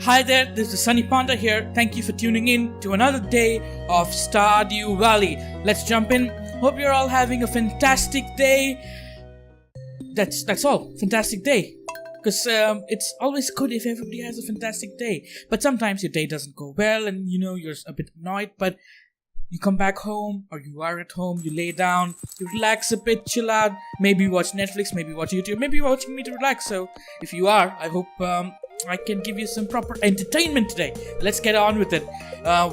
Hi there, this is Sunny Panda here. Thank you for tuning in to another day of Stardew Valley. Let's jump in. Hope you're all having a fantastic day. That's all. Fantastic day. Because it's always good if everybody has a fantastic day. But sometimes your day doesn't go well and you're a bit annoyed. But you come back home, or you are at home, you lay down, you relax a bit, chill out. Maybe watch Netflix, maybe watch YouTube, maybe you're watching me to relax. So if you are, I hope I can give you some proper entertainment today. Let's get on with it.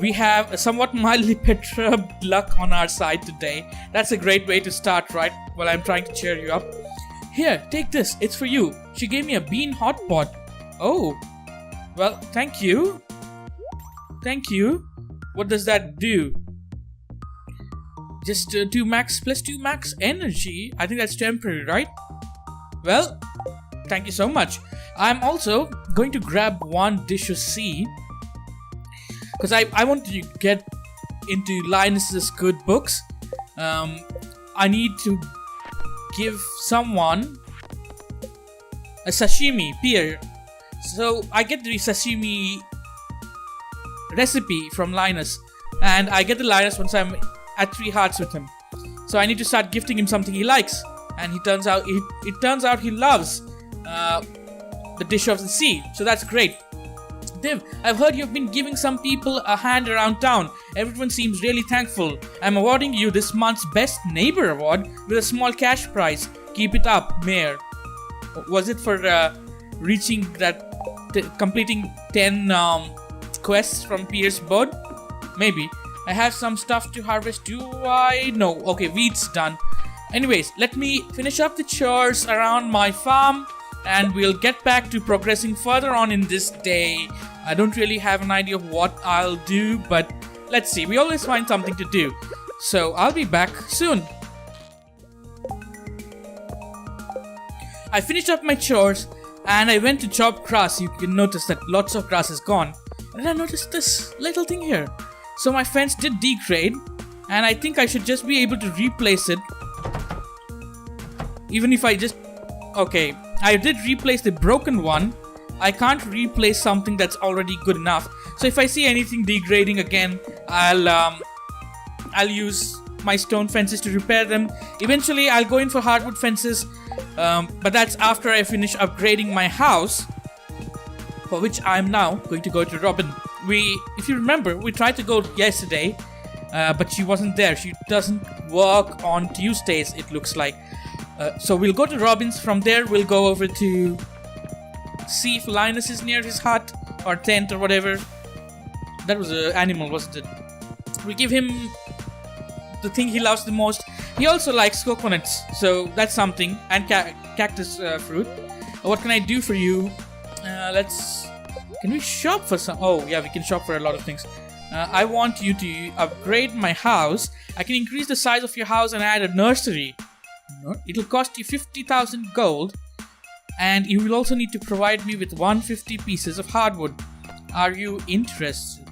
We have a somewhat mildly perturbed luck on our side today. That's a great way to start, right? While I'm trying to cheer you up. Here, take this. It's for you. She gave me a bean hot pot. Oh. Well, thank you. Thank you. What does that do? Just 2 max plus 2 max energy. I think that's temporary, right? Well, thank you so much. I'm also going to grab one dish of sea, because I want to get into Linus's good books. I need to give someone a sashimi pier. So I get the sashimi recipe from Linus, and I get the Linus once I'm at 3 hearts with him. So I need to start gifting him something he likes, and it turns out he loves the dish of the sea. So that's great. Div, I've heard you've been giving some people a hand around town. Everyone seems really thankful. I'm awarding you this month's Best Neighbor Award with a small cash prize. Keep it up, Mayor. Was it for reaching that, completing 10 quests from Pierce Board? Maybe. I have some stuff to harvest. Do I? No. Okay, wheat's done. Anyways, let me finish up the chores around my farm, and we'll get back to progressing further on in this day. I don't really have an idea of what I'll do, but let's see. We always find something to do. So I'll be back soon. I finished up my chores and I went to chop grass. You can notice that lots of grass is gone. And I noticed this little thing here. So my fence did degrade, and I think I should just be able to replace it. Even if I just... Okay, I did replace the broken one. I can't replace something that's already good enough. So if I see anything degrading again, I'll use my stone fences to repair them. Eventually, I'll go in for hardwood fences, but that's after I finish upgrading my house, for which I'm now going to go to Robin. If you remember, we tried to go yesterday, but she wasn't there. She doesn't work on Tuesdays, it looks like. So we'll go to Robin's. From there, we'll go over to see if Linus is near his hut or tent or whatever. That was an animal, wasn't it? We give him the thing he loves the most. He also likes coconuts, so that's something. And cactus fruit. What can I do for you? Can we shop for some? Oh, yeah, we can shop for a lot of things. I want you to upgrade my house. I can increase the size of your house and add a nursery. It'll cost you 50,000 gold, and you will also need to provide me with 150 pieces of hardwood. Are you interested?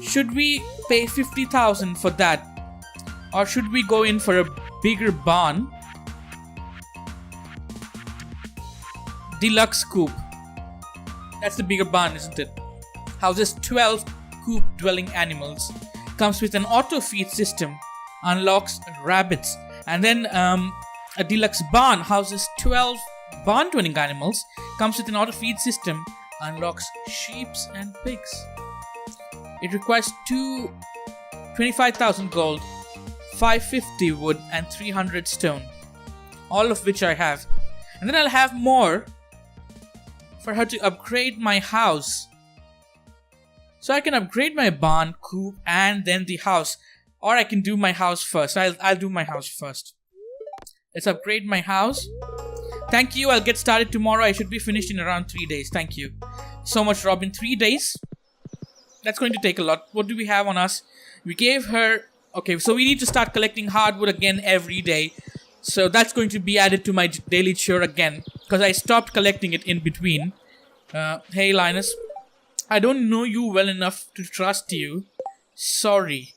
Should we pay 50,000 for that, or should we go in for a bigger barn? Deluxe coop. That's the bigger barn, isn't it? Houses 12 coop dwelling animals. Comes with an auto feed system. Unlocks rabbits. And then a deluxe barn houses 12 barn dwelling animals. Comes with an auto feed system. Unlocks sheep and pigs. It requires 25,000 gold, 550 wood, and 300 stone. All of which I have. And then I'll have more for her to upgrade my house. So I can upgrade my barn, coop, and then the house. Or I can do my house first. I'll do my house first. Let's upgrade my house. Thank you. I'll get started tomorrow. I should be finished in around 3 days. Thank you so much, Robin. 3 days? That's going to take a lot. What do we have on us? We gave her... Okay, so we need to start collecting hardwood again every day. So that's going to be added to my daily chore again, because I stopped collecting it in between. Hey, Linus. I don't know you well enough to trust you. Sorry.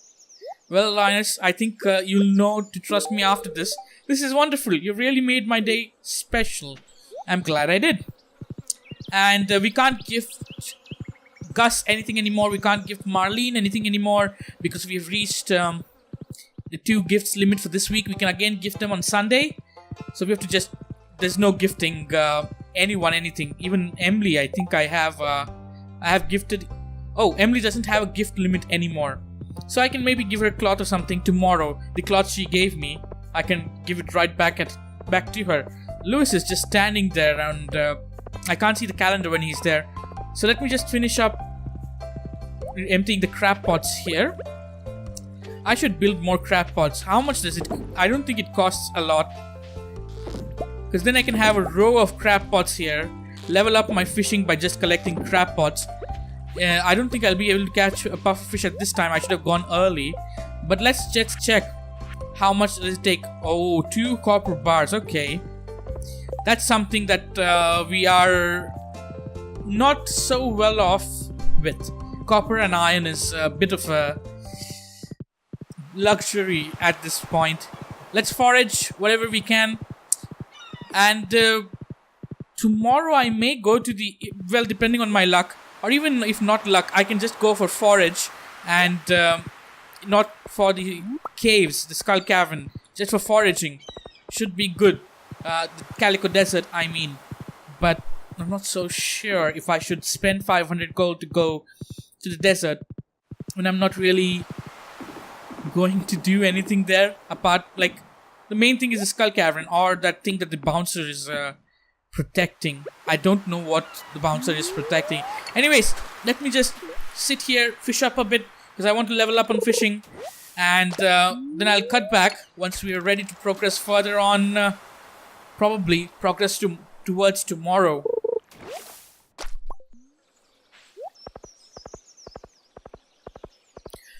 Well, Linus, I think you'll know to trust me after this. This is wonderful. You really made my day special. I'm glad I did. And we can't gift Gus anything anymore. We can't gift Marlene anything anymore because we've reached the 2 gifts limit for this week. We can again gift them on Sunday. So we have to just... There's no gifting anyone anything. Even Emily, I think I have gifted... Oh, Emily doesn't have a gift limit anymore. So I can maybe give her a cloth or something tomorrow. The cloth she gave me, I can give it right back to her. Lewis is just standing there and I can't see the calendar when he's there. So let me just finish up emptying the crab pots here. I should build more crab pots. How much does it... I don't think it costs a lot. Because then I can have a row of crab pots here. Level up my fishing by just collecting crab pots. I don't think I'll be able to catch a pufferfish at this time. I should have gone early. But let's just check. How much does it take? Oh, 2 copper bars. Okay. That's something that we are not so well off with. Copper and iron is a bit of a luxury at this point. Let's forage whatever we can. And tomorrow I may go to the... Well, depending on my luck. Or even if not luck, I can just go for forage. And not for the caves, the skull cavern. Just for foraging. Should be good. The Calico Desert, I mean. But I'm not so sure if I should spend 500 gold to go to the desert. When I'm not really going to do anything there. Apart, like... The main thing is the skull cavern. Or that thing that the bouncer is... protecting. I don't know what the bouncer is protecting. Anyways, let me just sit here, fish up a bit because I want to level up on fishing, and then I'll cut back once we are ready to progress further on. Probably progress towards tomorrow.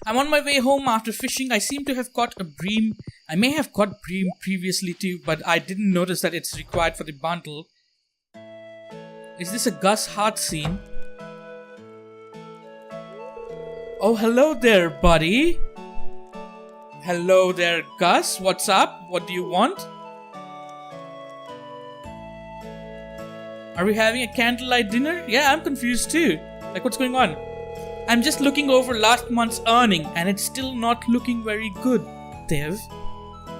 I'm on my way home after fishing. I seem to have caught a bream. I may have caught bream previously too, but I didn't notice that it's required for the bundle. Is this a Gus heart scene? Oh, hello there, buddy. Hello there, Gus. What's up? What do you want? Are we having a candlelight dinner? Yeah, I'm confused too. Like, what's going on? I'm just looking over last month's earning and it's still not looking very good, Dev.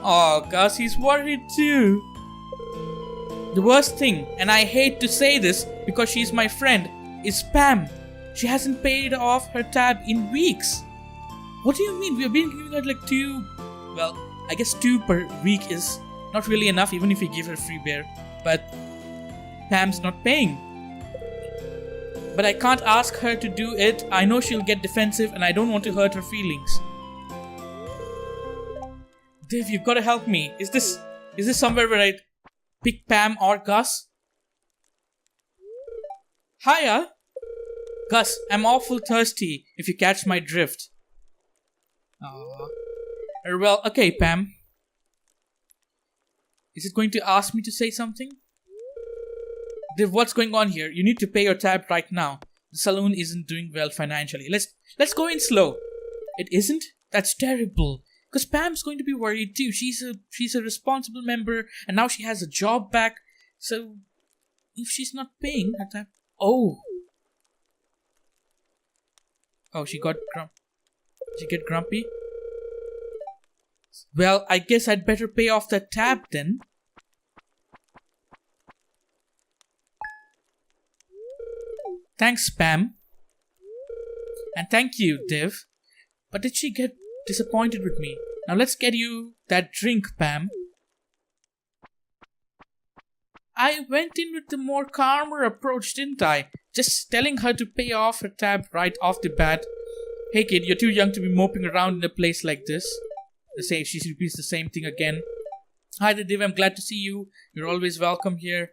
Oh, Gus, he's worried too. The worst thing, and I hate to say this because she's my friend, is Pam. She hasn't paid off her tab in weeks. What do you mean? We have been giving her like 2... Well, I guess 2 per week is not really enough even if we give her free bear. But Pam's not paying. But I can't ask her to do it. I know she'll get defensive and I don't want to hurt her feelings. Dave, you've got to help me. Is this somewhere where I pick Pam or Gus? Hiya! Gus, I'm awful thirsty, if you catch my drift. Aww. Well, okay, Pam. Is it going to ask me to say something? Div, what's going on here? You need to pay your tab right now. The saloon isn't doing well financially. Let's go in slow. It isn't? That's terrible. Because Pam's going to be worried too. She's a responsible member, and now she has a job back. So, if she's not paying her tab... Oh, she got grumpy? Well, I guess I'd better pay off that tab then. Thanks, Pam. And thank you, Div. But did she get disappointed with me? Now let's get you that drink, Pam. I went in with the more calmer approach, didn't I? Just telling her to pay off her tab right off the bat. Hey kid, you're too young to be moping around in a place like this. She repeats the same thing again. Hi there, Div, I'm glad to see you. You're always welcome here.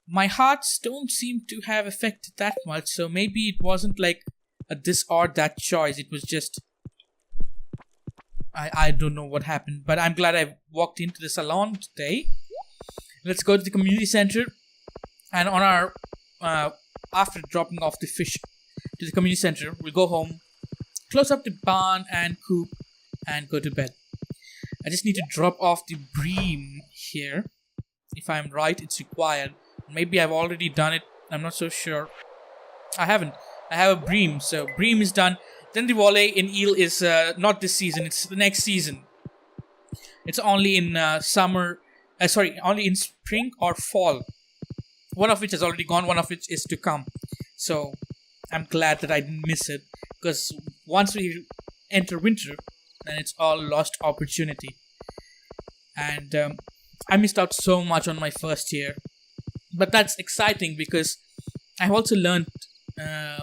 My hearts don't seem to have affected that much, so maybe it wasn't like a this or that choice. It was just... I don't know what happened, but I'm glad I walked into the salon today. Let's go to the community center, and on our after dropping off the fish to the community center, we'll go home, close up the barn and coop, and go to bed. I just need to drop off the bream here. If I'm right, it's required. Maybe I've already done it. I'm not so sure. I haven't. I have a bream, so bream is done. Then the volley in eel is not this season. It's the next season. It's only in summer. Only in spring or fall. One of which has already gone. One of which is to come. So I'm glad that I didn't miss it, because once we enter winter, then it's all lost opportunity. And I missed out so much on my first year. But that's exciting because I've also learned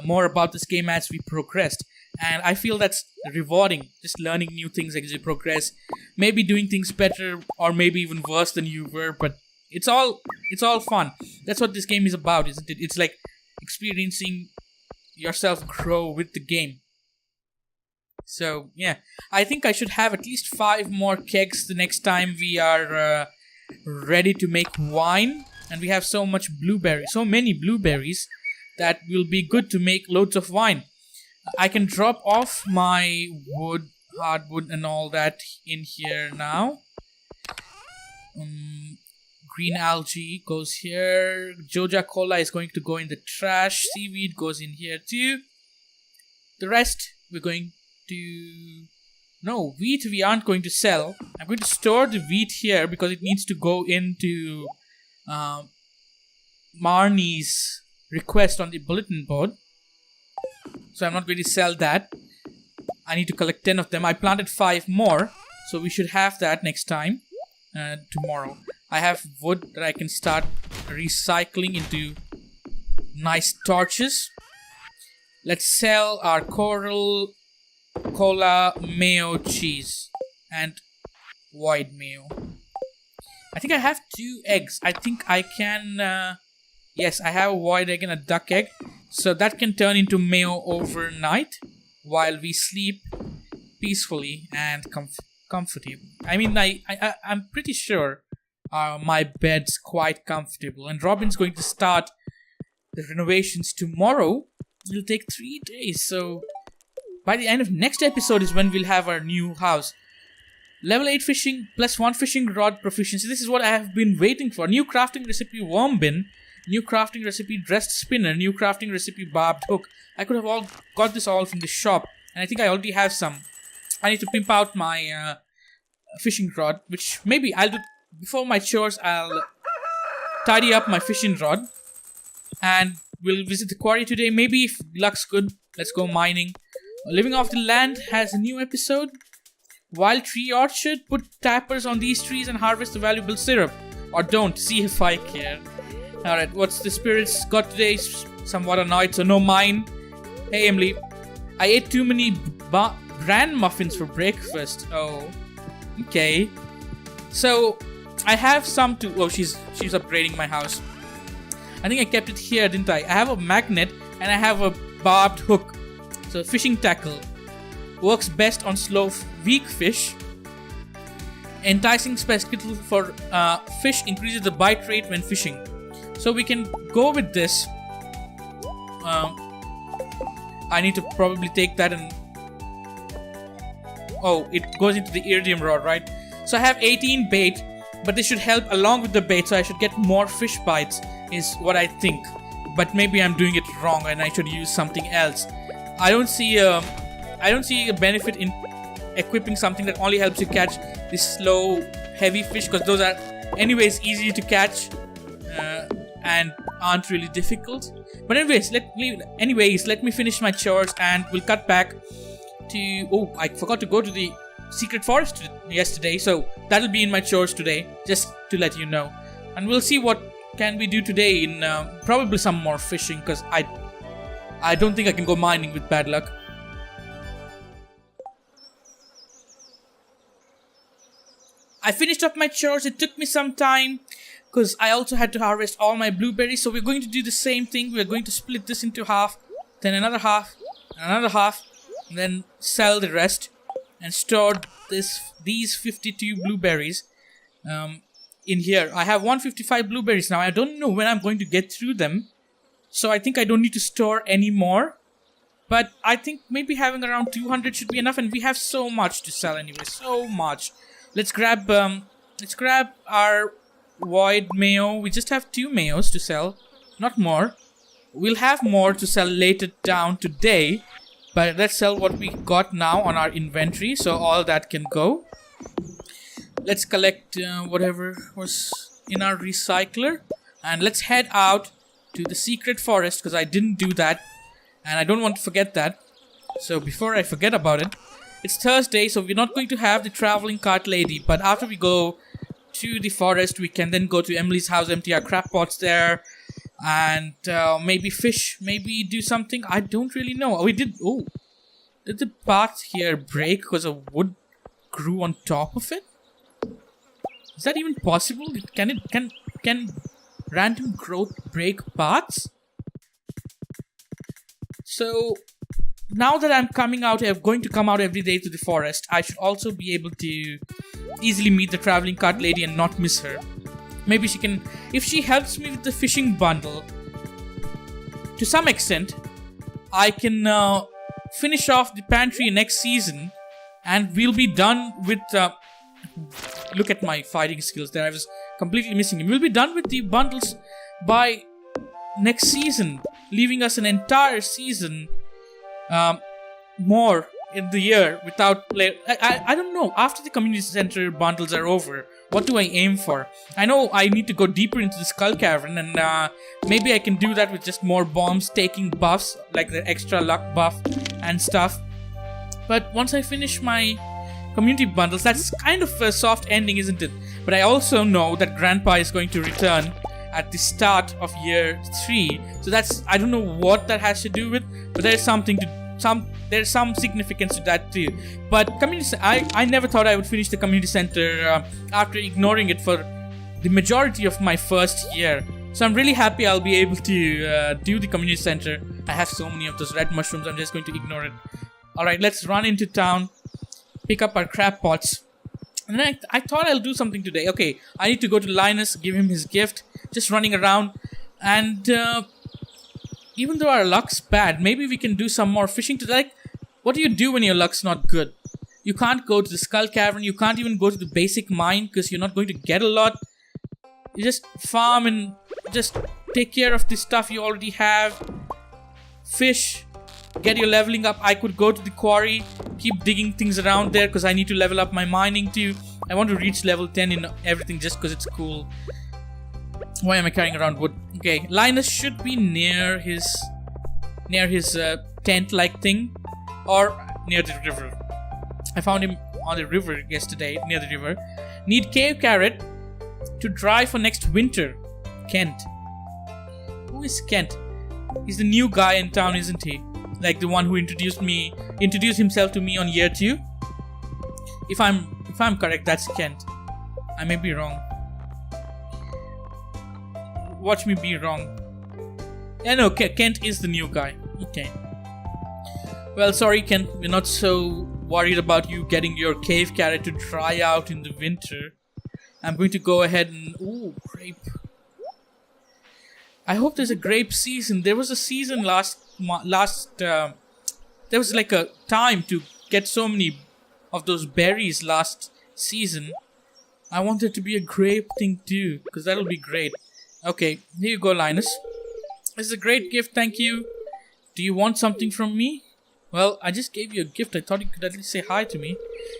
more about this game as we progressed. And I feel that's rewarding, just learning new things as you progress. Maybe doing things better or maybe even worse than you were, but it's all fun. That's what this game is about, isn't it? It's like experiencing yourself grow with the game. So, yeah. I think I should have at least 5 more kegs the next time we are ready to make wine. And we have so many blueberries, that will be good to make loads of wine. I can drop off my wood, hardwood and all that in here now. Green algae goes here. Joja cola is going to go in the trash. Seaweed goes in here too. The rest we're going to... No, wheat we aren't going to sell. I'm going to store the wheat here because it needs to go into Marnie's request on the bulletin board. So I'm not going to sell that. I need to collect 10 of them. I planted 5 more, so we should have that next time. Tomorrow. I have wood that I can start recycling into nice torches. Let's sell our coral, cola, mayo, cheese, and void mayo. I think I have 2 eggs. I think I can... yes, I have a void egg and a duck egg. So that can turn into mayo overnight while we sleep peacefully and comfortable. I mean, I'm pretty sure my bed's quite comfortable. And Robin's going to start the renovations tomorrow. It'll take 3 days. So by the end of next episode is when we'll have our new house. Level 8 fishing plus 1 fishing rod proficiency. This is what I have been waiting for. New crafting recipe worm bin. New crafting recipe dressed spinner. New crafting recipe barbed hook. I could have all got this all from the shop. And I think I already have some. I need to pimp out my fishing rod. Which maybe I'll do before my chores. I'll tidy up my fishing rod. And we'll visit the quarry today. Maybe if luck's good, let's go mining. Living Off the Land has a new episode. Wild Tree Orchard. Put tappers on these trees and harvest the valuable syrup. Or don't. See if I care. Alright, what's the spirits got today? Somewhat annoyed, so no mine. Hey Emily, I ate too many bran muffins for breakfast. Oh, okay. So, I have some to... Oh, she's upgrading my house. I think I kept it here, didn't I? I have a magnet and I have a barbed hook. So, fishing tackle. Works best on slow, weak fish. Enticing spectacle for fish increases the bite rate when fishing. So we can go with this. I need to probably take that and... Oh, it goes into the iridium rod, right? So I have 18 bait, but this should help along with the bait, so I should get more fish bites, is what I think. But maybe I'm doing it wrong and I should use something else. I don't see a benefit in equipping something that only helps you catch the slow, heavy fish, because those are anyways easy to catch. And aren't really difficult. But anyways, let me finish my chores and we'll cut back to... Oh, I forgot to go to the secret forest yesterday, so that'll be in my chores today, just to let you know. And we'll see what can we do today in probably some more fishing, because I don't think I can go mining with bad luck. I finished up my chores. It took me some time, because I also had to harvest all my blueberries. So we're going to do the same thing. We're going to split this into half, then another half, and then sell the rest and store these 52 blueberries in here. I have 155 blueberries now. I don't know when I'm going to get through them, so I think I don't need to store any more. But I think maybe having around 200 should be enough, and we have so much to sell anyway. So much. Let's grab our void mayo. We just have 2 mayos to sell, not more. We'll have more to sell later down today, but let's sell what we got now on our inventory, so all that can go. Let's collect whatever was in our recycler, and let's head out to the secret forest, because I didn't do that, and I don't want to forget that. So before I forget about it, it's Thursday, so we're not going to have the traveling cart lady, but after we go to the forest, we can then go to Emily's house, empty our crab pots there, and maybe fish, maybe do something. I don't really know. Did the path here break because a wood grew on top of it? Is that even possible? Can random growth break paths? So now that I'm going to come out every day to the forest, I should also be able to easily meet the traveling cart lady and not miss her. Maybe she can, if she helps me with the fishing bundle, to some extent, I can finish off the pantry next season, and we'll be done with, look at my fighting skills there, I was completely missing him. We'll be done with the bundles by next season, leaving us an entire season more in the year without play. I don't know, after the community center bundles are over, what do I aim for? I know I need to go deeper into the skull cavern, and maybe I can do that with just more bombs, taking buffs like the extra luck buff and stuff. But once I finish my community bundles, that's kind of a soft ending, isn't it? But I also know that Grandpa is going to return at the start of year 3, so that's, I don't know what that has to do with, but there's there's some significance to that too. But I never thought I would finish the community center after ignoring it for the majority of my first year. So I'm really happy I'll be able to do the community center. I have so many of those red mushrooms, I'm just going to ignore it. Alright, let's run into town, pick up our crab pots. And then I thought I'll do something today. Okay, I need to go to Linus, give him his gift, just running around. And even though our luck's bad, maybe we can do some more fishing today. Like, what do you do when your luck's not good? You can't go to the skull cavern, you can't even go to the basic mine because you're not going to get a lot. You just farm and just take care of the stuff you already have. Fish, get your leveling up. I could go to the quarry, keep digging things around there because I need to level up my mining too. I want to reach level 10 in everything just because it's cool. Why am I carrying around wood? Okay, Linus should be near his tent-like thing, or near the river. I found him on the river yesterday, near the river. Need cave carrot to dry for next winter. Kent. Who is Kent? He's the new guy in town, isn't he? Like the one who introduced himself to me on year 2. If I'm correct, that's Kent. I may be wrong. Watch me be wrong. Yeah, no, Kent is the new guy. Okay. Well, sorry, Kent. We're not so worried about you getting your cave carrot to dry out in the winter. I'm going to go ahead and... Ooh, grape. I hope there's a grape season. There was a season there was like a time to get so many of those berries last season. I want there to be a grape thing too, because that'll be great. Okay, here you go, Linus. This is a great gift, thank you. Do you want something from me? Well, I just gave you a gift. I thought you could at least say hi to me.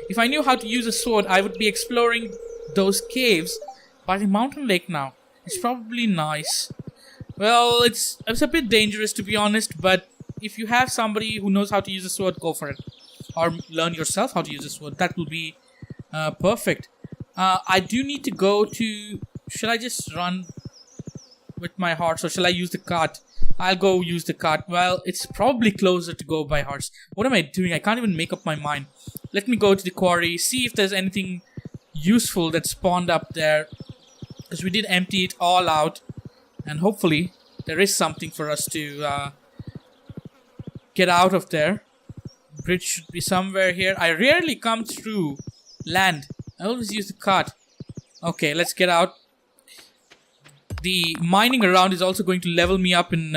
If I knew how to use a sword, I would be exploring those caves by the mountain lake now. It's probably nice. Well, it's a bit dangerous to be honest, but if you have somebody who knows how to use a sword, go for it. Or learn yourself how to use a sword. That will be perfect. I do need to go to... Should I just run with my horse, or shall I use the cart? I'll go use the cart. Well, it's probably closer to go by horse. What am I doing? I can't even make up my mind. Let me go to the quarry, see if there's anything useful that spawned up there. Because we did empty it all out. And hopefully, there is something for us to get out of there. Bridge should be somewhere here. I rarely come through land. I always use the cart. Okay, let's get out. The mining around is also going to level me up in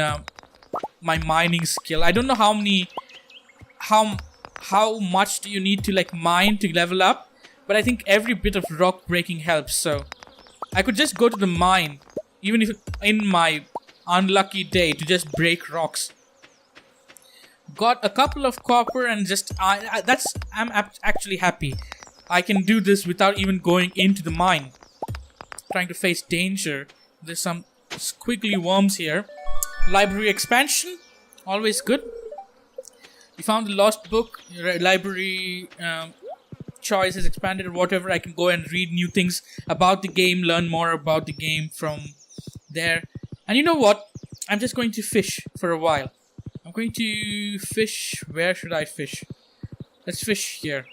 my mining skill. I don't know how much do you need to like mine to level up, but I think every bit of rock breaking helps. So I could just go to the mine, even if in my unlucky day, to just break rocks. Got a couple of copper and just I'm actually happy. I can do this without even going into the mine, trying to face danger. There's some squiggly worms here. Library expansion, always good. We found the lost book. Library choice has expanded or whatever. I can go and read new things about the game, learn more about the game from there. And you know what? I'm just going to fish for a while. I'm going to fish. Where should I fish? Let's fish here.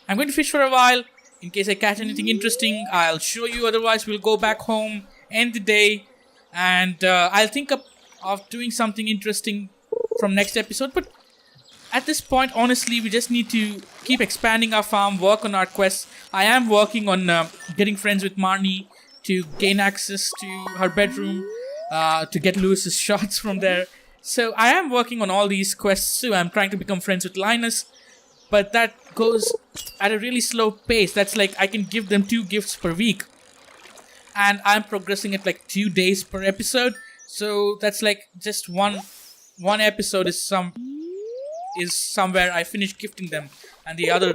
I'm going to fish for a while. In case I catch anything interesting, I'll show you. Otherwise, we'll go back home, end the day, and I'll think of doing something interesting from next episode. But at this point, honestly, we just need to keep expanding our farm, work on our quests. I am working on getting friends with Marnie to gain access to her bedroom, to get Lewis's shots from there. So I am working on all these quests too. I'm trying to become friends with Linus, but that goes at a really slow pace. That's like I can give them 2 gifts per week, and I'm progressing at like 2 days per episode. So that's like just one episode is somewhere I finish gifting them, and the other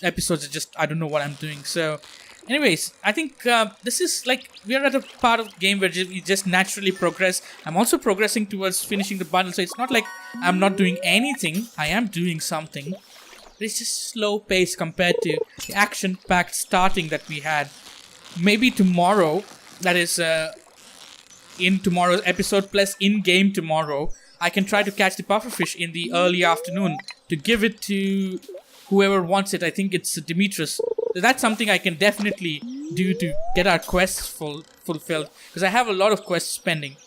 episodes are just I don't know what I'm doing. So anyways, I think this is like we are at a part of the game where we just naturally progress. I'm also progressing towards finishing the bundle, so it's not like I'm not doing anything. I am doing something, but it's just slow pace compared to the action-packed starting that we had. Maybe tomorrow, that is in tomorrow's episode plus in-game tomorrow, I can try to catch the pufferfish in the early afternoon to give it to whoever wants it. I think it's Demetrius. So that's something I can definitely do to get our quests fulfilled, because I have a lot of quests pending.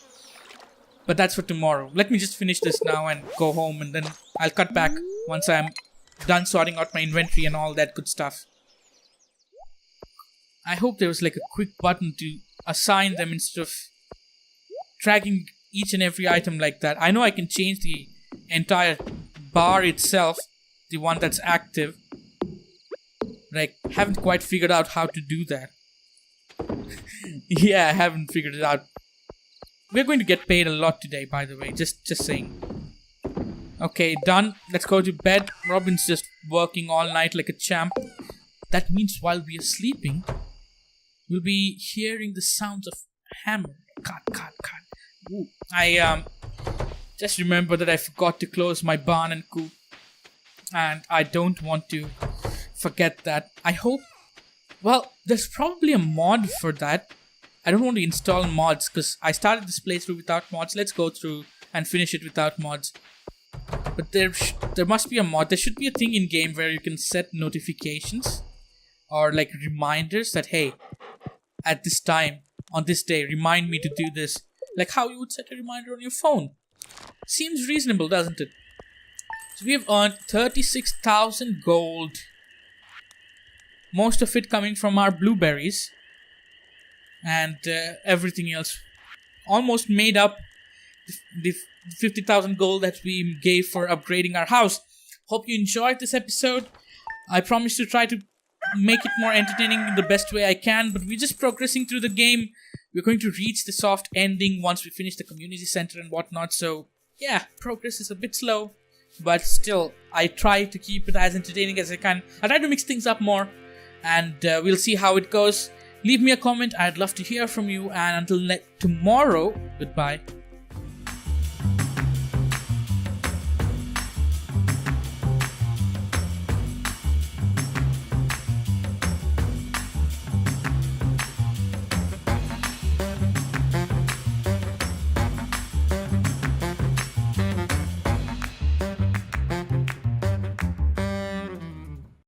But that's for tomorrow. Let me just finish this now and go home, and then I'll cut back once I'm done sorting out my inventory and all that good stuff. I hope there was like a quick button to assign them instead of dragging each and every item like that. I know I can change the entire bar itself, the one that's active, but I haven't quite figured out how to do that. Yeah, I haven't figured it out. We're going to get paid a lot today, by the way, just saying. Okay, done. Let's go to bed. Robin's just working all night like a champ. That means while we are sleeping, we'll be hearing the sounds of hammer. Cut. Ooh. I just remember that I forgot to close my barn and coop, and I don't want to forget that. I hope, well, there's probably a mod for that. I don't want to install mods because I started this playthrough without mods. Let's go through and finish it without mods. But there must be a mod. There should be a thing in game where you can set notifications or like reminders that, hey, at this time on this day, remind me to do this. Like how you would set a reminder on your phone. Seems reasonable, doesn't it? So we have earned 36,000 gold. Most of it coming from our blueberries. And everything else. Almost made up the 50,000 gold that we gave for upgrading our house. Hope you enjoyed this episode. I promise to try to make it more entertaining in the best way I can. But we're just progressing through the game. We're going to reach the soft ending once we finish the community center and whatnot. So, yeah, progress is a bit slow. But still, I try to keep it as entertaining as I can. I try to mix things up more. And we'll see how it goes. Leave me a comment. I'd love to hear from you. And until tomorrow, goodbye.